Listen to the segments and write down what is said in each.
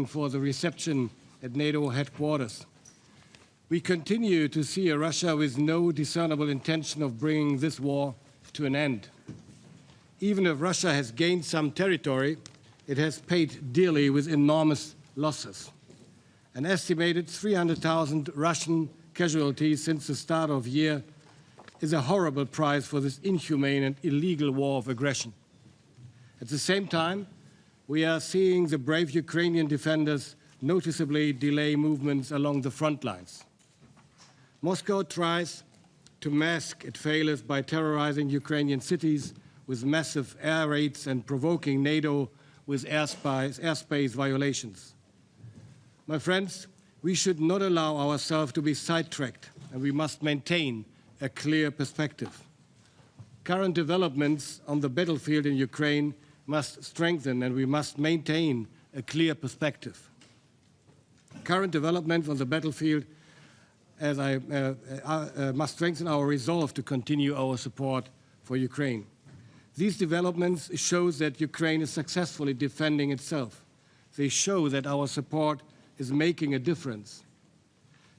for the reception at NATO headquarters. We continue to see a Russia with no discernible intention of bringing this war to an end. Even if Russia has gained some territory, it has paid dearly with enormous losses. An estimated 300,000 Russian casualties since the start of the year is a horrible price for this inhumane and illegal war of aggression. At the same time, we are seeing the brave Ukrainian defenders noticeably delay movements along the front lines. Moscow tries to mask its failures by terrorizing Ukrainian cities with massive air raids and provoking NATO with airspace violations. My friends, we should not allow ourselves to be sidetracked, and we must maintain a clear perspective. Current developments on the battlefield in Ukraine must strengthen, and we must maintain a clear perspective. Current developments on the battlefield must strengthen our resolve to continue our support for Ukraine. These developments show that Ukraine is successfully defending itself. They show that our support is making a difference.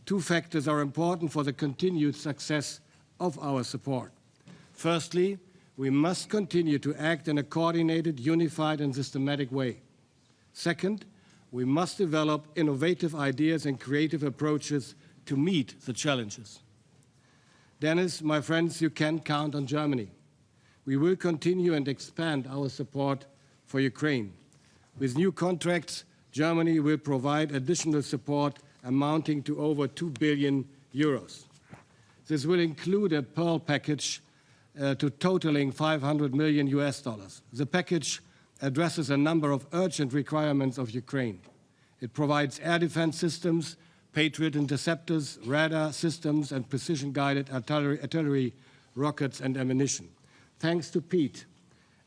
Two factors are important for the continued success of our support. Firstly, we must continue to act in a coordinated, unified and systematic way. Second, we must develop innovative ideas and creative approaches to meet the challenges. Dennis, my friends, you can count on Germany. We will continue and expand our support for Ukraine. With new contracts, Germany will provide additional support amounting to over 2 billion euros. This will include a Pearl package to totaling $500 million US. The package addresses a number of urgent requirements of Ukraine. It provides air defense systems, Patriot interceptors, radar systems, and precision-guided artillery, rockets, and ammunition. Thanks to Pete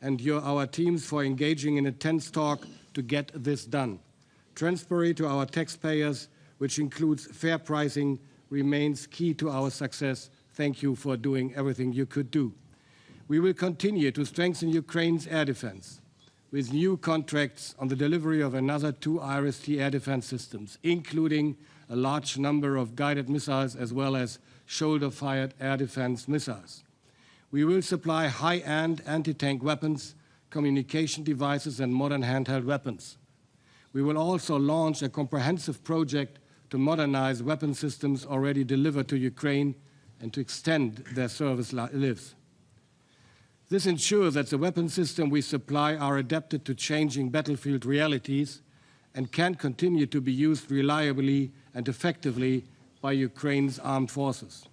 and our teams for engaging in intense talk to get this done. Transparency to our taxpayers, which includes fair pricing, remains key to our success. Thank you for doing everything you could do. We will continue to strengthen Ukraine's air defense with new contracts on the delivery of another 2 IRIS-T air defense systems, including a large number of guided missiles as well as shoulder-fired air defense missiles. We will supply high-end anti-tank weapons, communication devices, and modern handheld weapons. We will also launch a comprehensive project to modernize weapon systems already delivered to Ukraine and to extend their service lives. This ensures that the weapon systems we supply are adapted to changing battlefield realities and can continue to be used reliably and effectively by Ukraine's armed forces.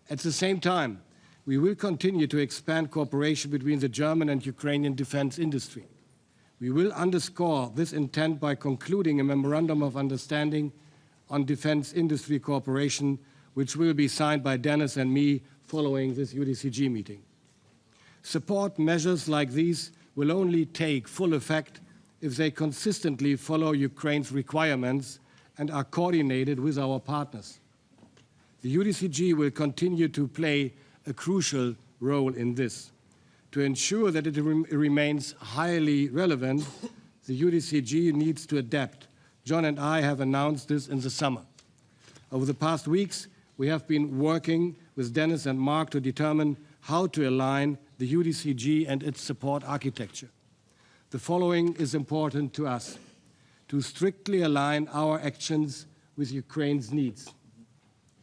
At the same time, we will continue to expand cooperation between the German and Ukrainian defense industry. We will underscore this intent by concluding a memorandum of understanding on defense industry cooperation, which will be signed by Dennis and me following this UDCG meeting. Support measures like these will only take full effect if they consistently follow Ukraine's requirements and are coordinated with our partners. The UDCG will continue to play a crucial role in this. To ensure that it remains highly relevant, the UDCG needs to adapt. John and I have announced this in the summer. Over the past weeks, we have been working with Dennis and Mark to determine how to align the UDCG and its support architecture. The following is important to us: to strictly align our actions with Ukraine's needs,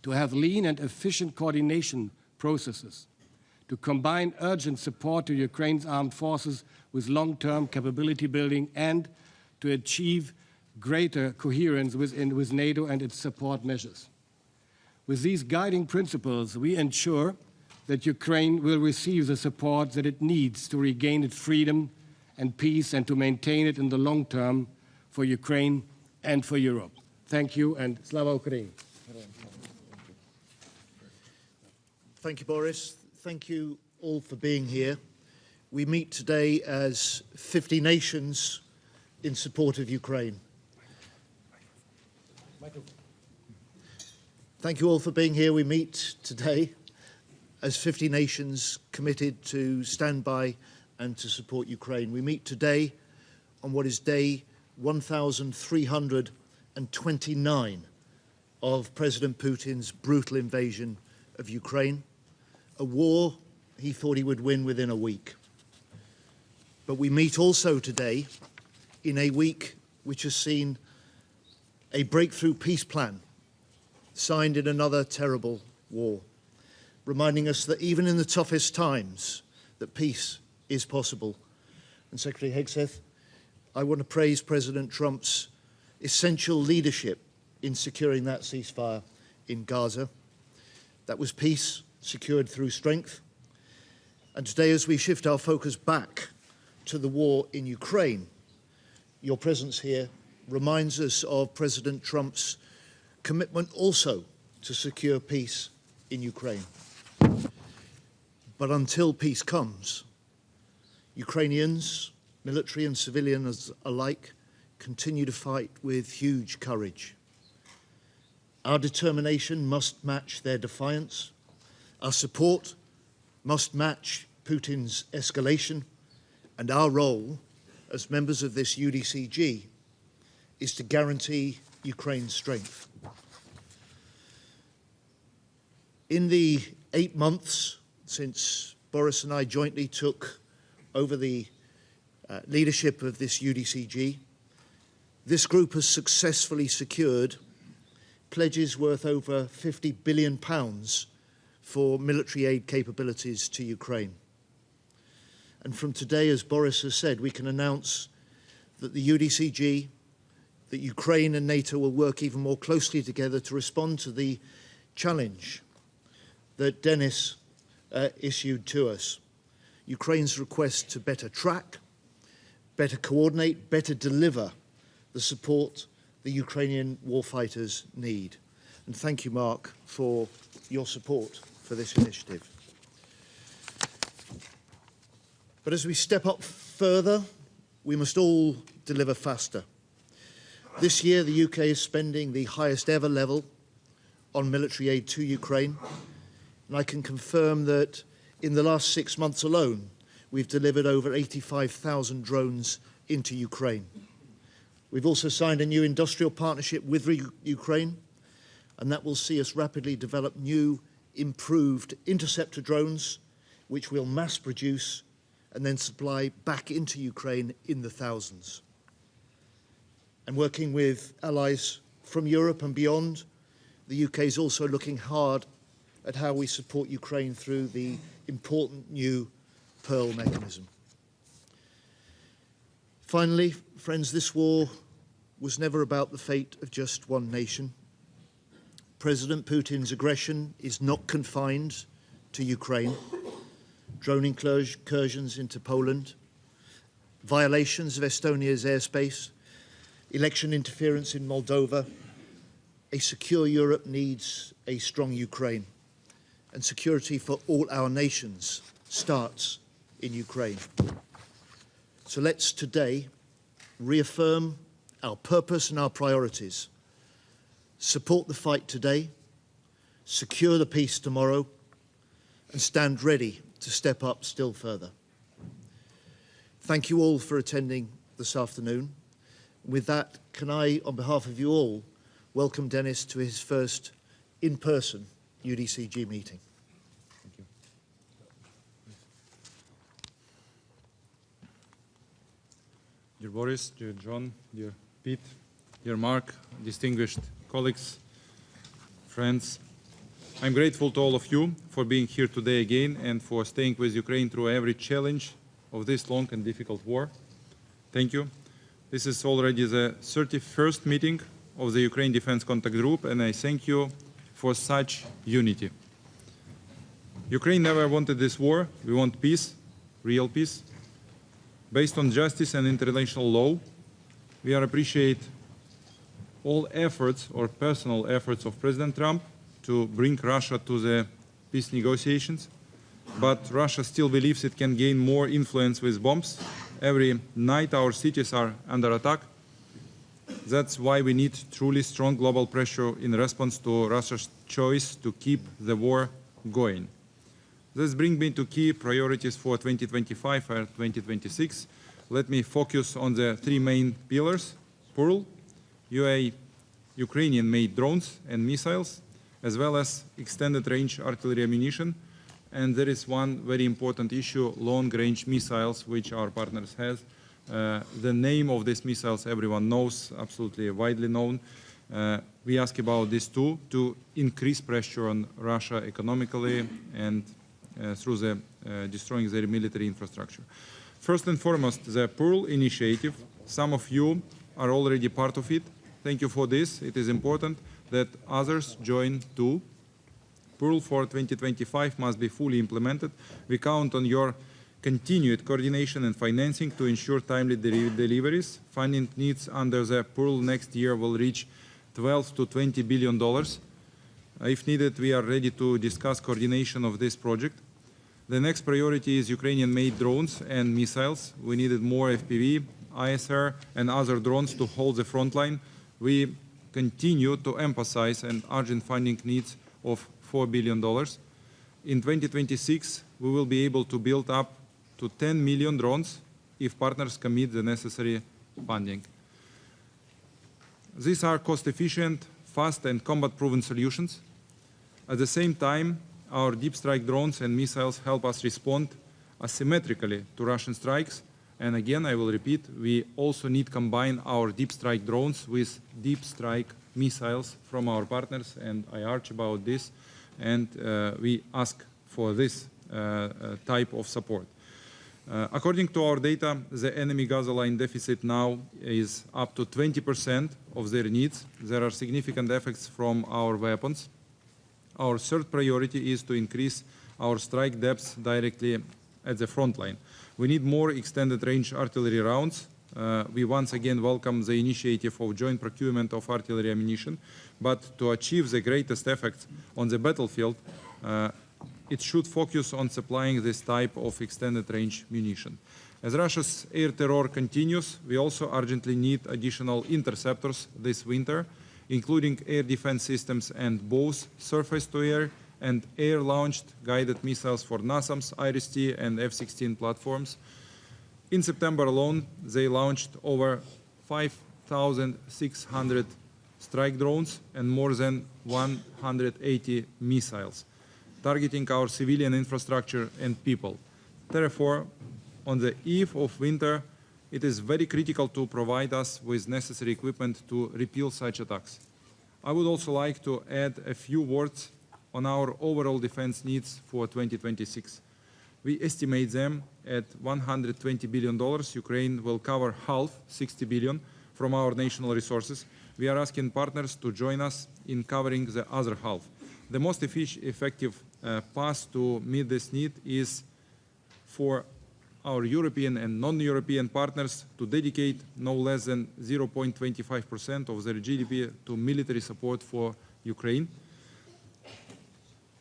to have lean and efficient coordination processes, to combine urgent support to Ukraine's armed forces with long-term capability building, and to achieve greater coherence with NATO and its support measures. With these guiding principles, we ensure that Ukraine will receive the support that it needs to regain its freedom and peace and to maintain it in the long term for Ukraine and for Europe. Thank you, and Slava Ukraini. Thank you, Boris. Thank you all for being here. We meet today as 50 nations in support of Ukraine. Thank you all for being here. We meet today as 50 nations committed to stand by and to support Ukraine. We meet today on what is day 1,329 of President Putin's brutal invasion of Ukraine, a war he thought he would win within a week. But we meet also today in a week which has seen a breakthrough peace plan signed in another terrible war, reminding us that even in the toughest times, that peace is possible. And Secretary Hegseth, I want to praise President Trump's essential leadership in securing that ceasefire in Gaza. That was peace secured through strength. And today, as we shift our focus back to the war in Ukraine, your presence here reminds us of President Trump's commitment also to secure peace in Ukraine. But until peace comes, Ukrainians, military and civilians alike, continue to fight with huge courage. Our determination must match their defiance. Our support must match Putin's escalation. And our role as members of this UDCG is to guarantee Ukraine's strength. In the 8 months since Boris and I jointly took over the leadership of this UDCG, this group has successfully secured pledges worth over £50 billion for military aid capabilities to Ukraine. And from today, as Boris has said, we can announce that the UDCG, that Ukraine and NATO will work even more closely together to respond to the challenge that Denis issued to us. Ukraine's request to better track, better coordinate, better deliver the support the Ukrainian warfighters need. And thank you, Mark, for your support for this initiative. But as we step up further, we must all deliver faster. This year, the UK is spending the highest ever level on military aid to Ukraine. And I can confirm that in the last 6 months alone, we've delivered over 85,000 drones into Ukraine. We've also signed a new industrial partnership with Ukraine, and that will see us rapidly develop new, improved interceptor drones, which we'll mass produce and then supply back into Ukraine in the thousands. And working with allies from Europe and beyond, the UK is also looking hard at how we support Ukraine through the important new Pearl mechanism. Finally, friends, this war was never about the fate of just one nation. President Putin's aggression is not confined to Ukraine. Drone incursions into Poland, violations of Estonia's airspace, election interference in Moldova. A secure Europe needs a strong Ukraine, and security for all our nations starts in Ukraine. So let's today reaffirm our purpose and our priorities. Support the fight today, secure the peace tomorrow, and stand ready to step up still further. Thank you all for attending this afternoon. With that, can I, on behalf of you all, welcome Denis to his first in-person UDCG meeting. Thank you. Dear Boris, dear John, dear Pete, dear Mark, distinguished colleagues, friends, I'm grateful to all of you for being here today again and for staying with Ukraine through every challenge of this long and difficult war. Thank you. This is already the 31st meeting of the Ukraine Defense Contact Group, and I thank you for such unity. Ukraine never wanted this war. We want peace, real peace, based on justice and international law. We appreciate all efforts or personal efforts of President Trump to bring Russia to the peace negotiations, but Russia still believes it can gain more influence with bombs. Every night our cities are under attack. That's why we need truly strong global pressure in response to Russia's choice to keep the war going. This brings me to key priorities for 2025 and 2026. Let me focus on the three main pillars. Pearl, Ukrainian-made drones and missiles, as well as extended-range artillery ammunition. And there is one very important issue, long-range missiles, which our partners have. The name of these missiles everyone knows, absolutely widely known. We ask about this too, to increase pressure on Russia economically and through the destroying their military infrastructure. First and foremost, the Pearl initiative. Some of you are already part of it. Thank you for this. It is important that others join too. Pearl for 2025 must be fully implemented. We count on your continued coordination and financing to ensure timely deliveries. Funding needs under the Pearl next year will reach $12 to $20 billion. If needed, we are ready to discuss coordination of this project. The next priority is Ukrainian-made drones and missiles. We needed more FPV, ISR, and other drones to hold the front line. We continue to emphasize an urgent funding needs of $4 billion. In 2026, we will be able to build up to 10 million drones if partners commit the necessary funding. These are cost-efficient, fast, and combat-proven solutions. At the same time, our deep strike drones and missiles help us respond asymmetrically to Russian strikes. And again, I will repeat, we also need to combine our deep strike drones with deep strike missiles from our partners, and I argue about this, and we ask for this type of support. According to our data, the enemy Gaza line deficit now is up to 20% of their needs. There are significant effects from our weapons. Our third priority is to increase our strike depths directly at the front line. We need more extended range artillery rounds. We once again welcome the initiative of joint procurement of artillery ammunition, but to achieve the greatest effects on the battlefield, it should focus on supplying this type of extended range munition. As Russia's air terror continues, we also urgently need additional interceptors this winter, including air defense systems and both surface-to-air and air-launched guided missiles for NASAMS, IRIS-T, and F-16 platforms. In September alone, they launched over 5,600 strike drones and more than 180 missiles, targeting our civilian infrastructure and people. Therefore, on the eve of winter, it is very critical to provide us with necessary equipment to repel such attacks. I would also like to add a few words on our overall defense needs for 2026. We estimate them at $120 billion. Ukraine will cover half, $60 billion, from our national resources. We are asking partners to join us in covering the other half. The most effective path to meet this need is for our European and non-European partners to dedicate no less than 0.25% of their GDP to military support for Ukraine.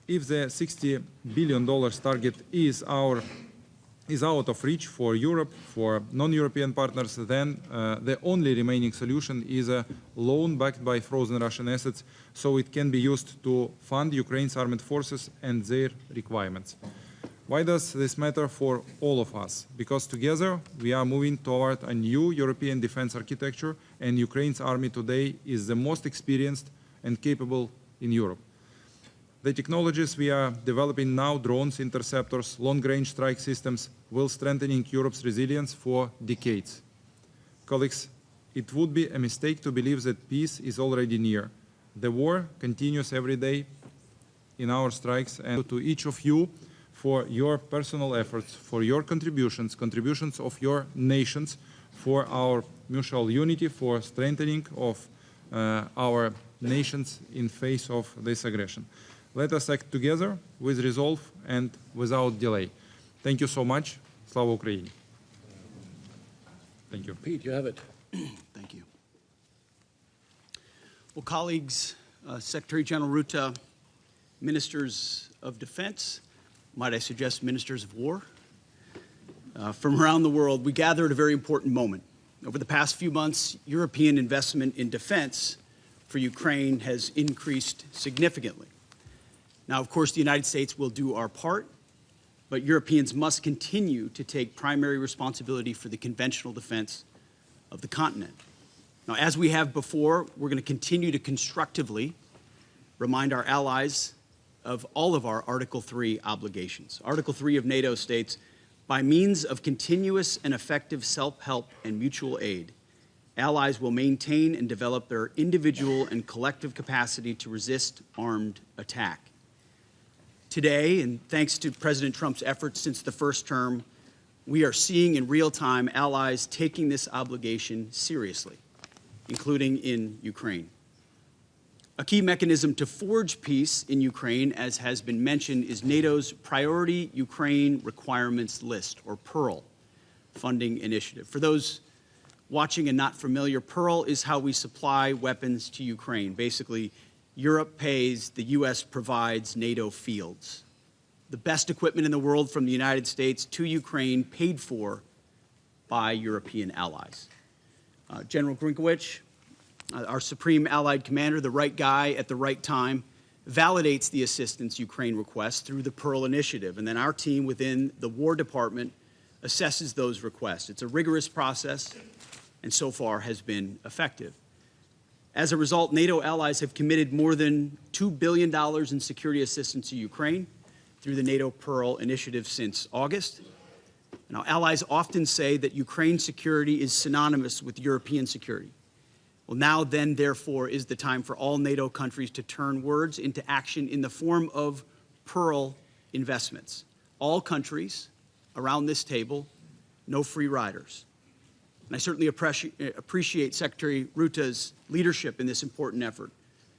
If the $60 billion target is out of reach for Europe, for non-European partners, then the only remaining solution is a loan backed by frozen Russian assets, so it can be used to fund Ukraine's armed forces and their requirements. Why does this matter for all of us? Because together we are moving toward a new European defense architecture, and Ukraine's army today is the most experienced and capable in Europe. The technologies we are developing now, drones, interceptors, long-range strike systems, will strengthen Europe's resilience for decades. Colleagues, it would be a mistake to believe that peace is already near. The war continues every day in our strikes, and to each of you for your personal efforts, for your contributions of your nations, for our mutual unity, for strengthening of our nations in face of this aggression. Let us act together with resolve and without delay. Thank you so much. Slava Ukraini. Thank you. Pete, you have it. Thank you. Well, colleagues, Secretary General Rutte, ministers of defense, might I suggest ministers of war, from around the world, we gather at a very important moment. Over the past few months, European investment in defense for Ukraine has increased significantly. Now, of course, the United States will do our part, but Europeans must continue to take primary responsibility for the conventional defense of the continent. Now, as we have before, we're going to continue to constructively remind our allies of all of our Article 3 obligations. Article 3 of NATO states, by means of continuous and effective self-help and mutual aid, allies will maintain and develop their individual and collective capacity to resist armed attack. Today, and thanks to President Trump's efforts since the first term, we are seeing in real time allies taking this obligation seriously, including in Ukraine. A key mechanism to forge peace in Ukraine, as has been mentioned, is NATO's Priority Ukraine Requirements List, or PEARL, funding initiative. For those watching and not familiar, PEARL is how we supply weapons to Ukraine. Basically, Europe pays, the U.S. provides NATO fields. The best equipment in the world from the United States to Ukraine, paid for by European allies. General Grinkowicz, our supreme allied commander, the right guy at the right time, validates the assistance Ukraine requests through the PEARL initiative, and then our team within the War Department assesses those requests. It's a rigorous process, and so far has been effective. As a result, NATO allies have committed more than $2 billion in security assistance to Ukraine through the NATO PEARL initiative since August. Now, allies often say that Ukraine's security is synonymous with European security. Well, now then, therefore, is the time for all NATO countries to turn words into action in the form of PEARL investments. All countries around this table, no free riders. And I certainly appreciate Secretary Rutte's leadership in this important effort,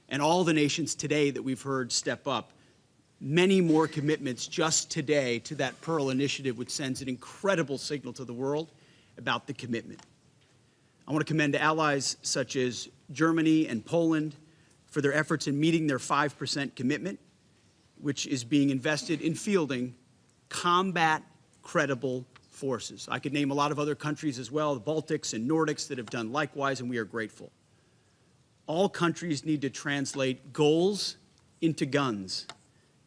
and all the nations today that we've heard step up. Many more commitments just today to that PEARL initiative, which sends an incredible signal to the world about the commitment. I want to commend allies such as Germany and Poland for their efforts in meeting their 5% commitment, which is being invested in fielding combat-credible forces. I could name a lot of other countries as well, the Baltics and Nordics, that have done likewise, and we are grateful. All countries need to translate goals into guns,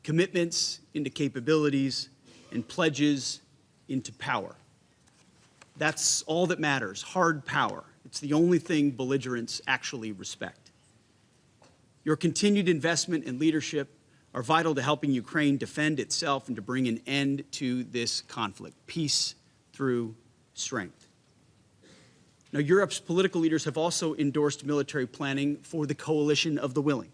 commitments into capabilities, and pledges into power. That's all that matters, hard power. It's the only thing belligerents actually respect. Your continued investment and leadership are vital to helping Ukraine defend itself and to bring an end to this conflict. Peace through strength. Now, Europe's political leaders have also endorsed military planning for the coalition of the willing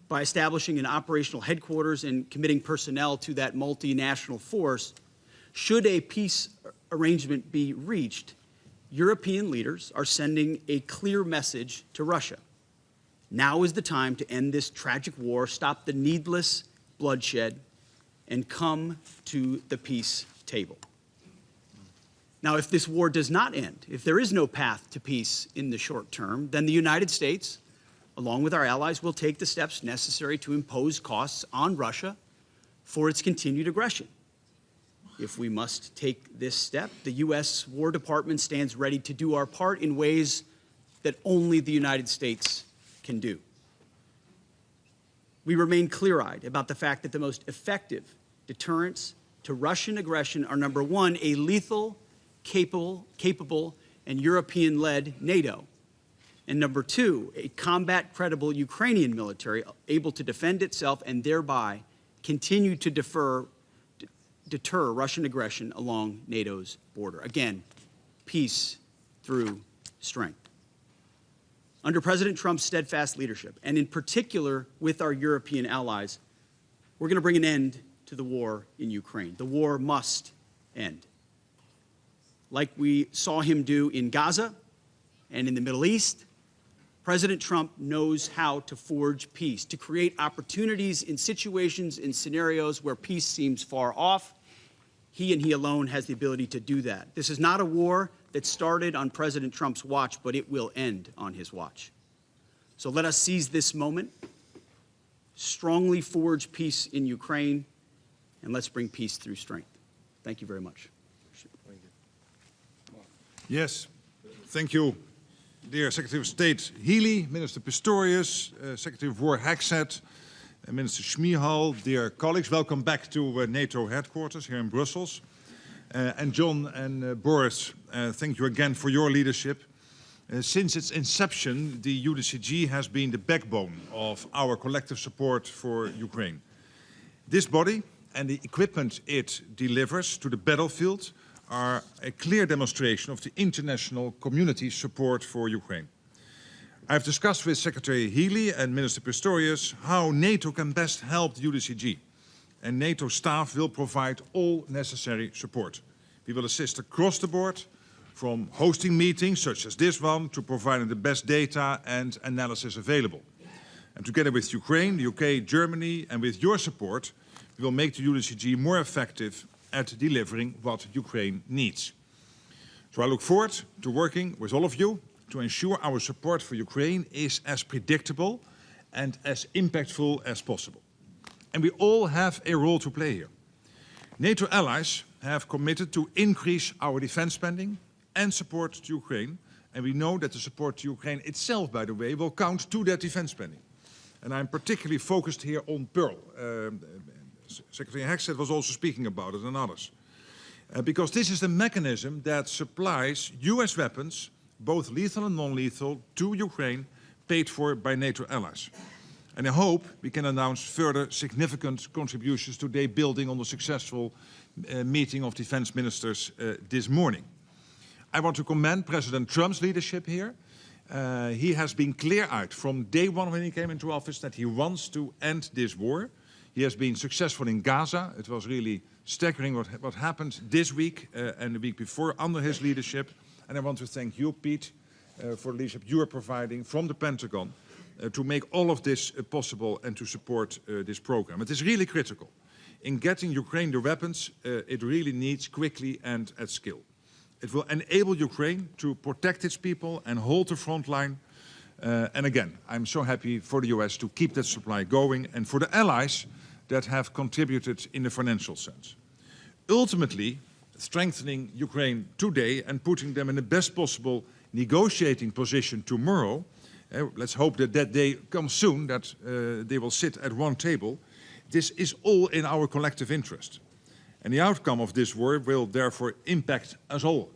by establishing an operational headquarters and committing personnel to that multinational force. Should a peace arrangement be reached, European leaders are sending a clear message to Russia. Now is the time to end this tragic war, stop the needless bloodshed, and come to the peace table. Now, if this war does not end, if there is no path to peace in the short term, then the United States, along with our allies, will take the steps necessary to impose costs on Russia for its continued aggression. If we must take this step, the U.S. War Department stands ready to do our part in ways that only the United States can do. We remain clear-eyed about the fact that the most effective deterrents to Russian aggression are, number one, a lethal, capable, and European-led NATO, and number two, a combat-credible Ukrainian military able to defend itself and thereby continue to deter Russian aggression along NATO's border. Again, peace through strength. Under President Trump's steadfast leadership, and in particular with our European allies, we're going to bring an end to the war in Ukraine. The war must end. Like we saw him do in Gaza and in the Middle East, President Trump knows how to forge peace, to create opportunities in situations, in scenarios where peace seems far off. He and he alone has the ability to do that. This is not a war that started on President Trump's watch, but it will end on his watch. So let us seize this moment, strongly forge peace in Ukraine, and let's bring peace through strength. Thank you very much. Yes, thank you, dear Secretary of State Healy, Minister Pistorius, Secretary of War Hexet, Minister Schmihal, dear colleagues. Welcome back to NATO headquarters here in Brussels. And John and Boris, thank you again for your leadership Since its inception, the UDCG has been the backbone of our collective support for Ukraine. This body and the equipment it delivers to the battlefield are a clear demonstration of the international community's support for Ukraine. I've discussed with Secretary Healy and Minister Pistorius how NATO can best help the UDCG, and NATO staff will provide all necessary support. We will assist across the board, from hosting meetings such as this one to providing the best data and analysis available. And together with Ukraine, the UK, Germany, and with your support, we will make the UDCG more effective at delivering what Ukraine needs. So I look forward to working with all of you to ensure our support for Ukraine is as predictable and as impactful as possible. And we all have a role to play here. NATO allies have committed to increase our defense spending and support to Ukraine, and we know that the support to Ukraine itself, by the way, will count to that defense spending. And I'm particularly focused here on Pearl. Secretary Hexet was also speaking about it, and others. Because this is the mechanism that supplies US weapons, both lethal and non-lethal, to Ukraine, paid for by NATO allies. And I hope we can announce further significant contributions today, building on the successful meeting of defense ministers this morning. I want to commend President Trump's leadership here. He has been clear-eyed from day one when he came into office that he wants to end this war. He has been successful in Gaza. It was really staggering what happened this week and the week before under his leadership. And I want to thank you, Pete, for the leadership you are providing from the Pentagon to make all of this possible and to support this program. It is really critical. In getting Ukraine the weapons it really needs quickly and at scale. It will enable Ukraine to protect its people and hold the front line. And again, I'm so happy for the US to keep that supply going and for the allies that have contributed in the financial sense. Ultimately, strengthening Ukraine today and putting them in the best possible negotiating position tomorrow, let's hope that that day comes soon, that they will sit at one table. This is all in our collective interest. And the outcome of this war will therefore impact us all,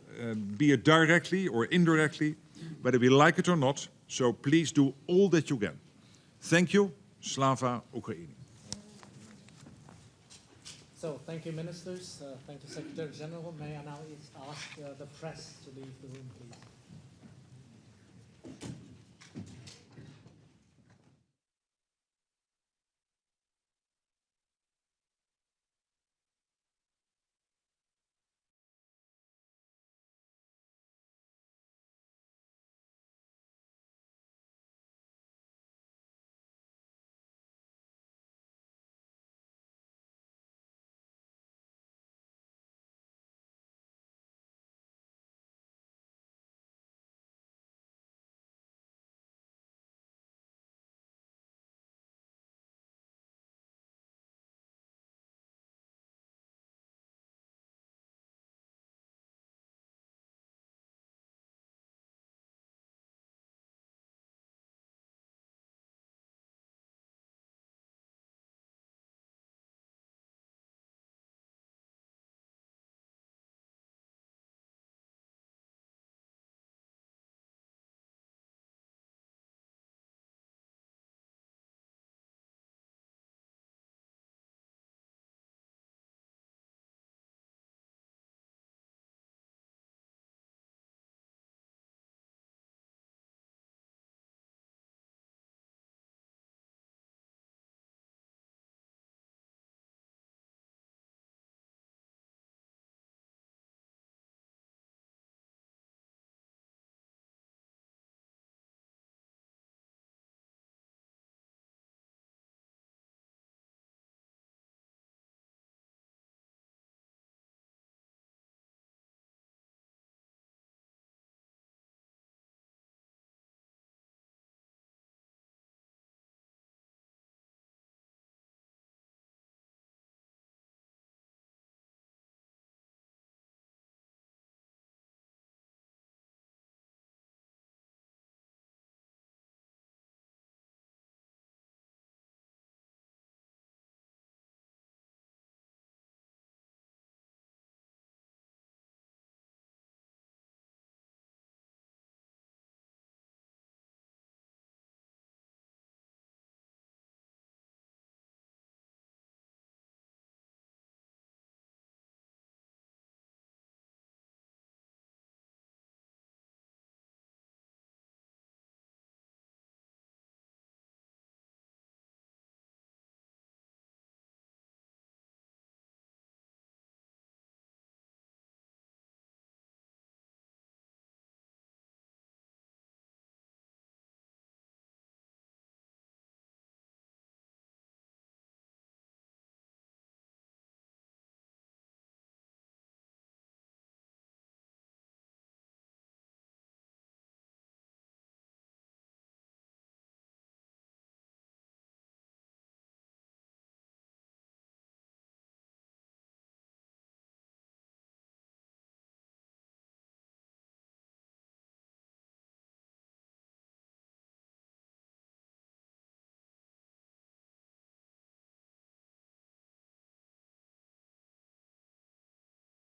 be it directly or indirectly, whether we like it or not. So please do all that you can. Thank you. Slava Ukraini. So thank you, ministers. Thank you, Secretary General. May I now ask the press to leave the room, please.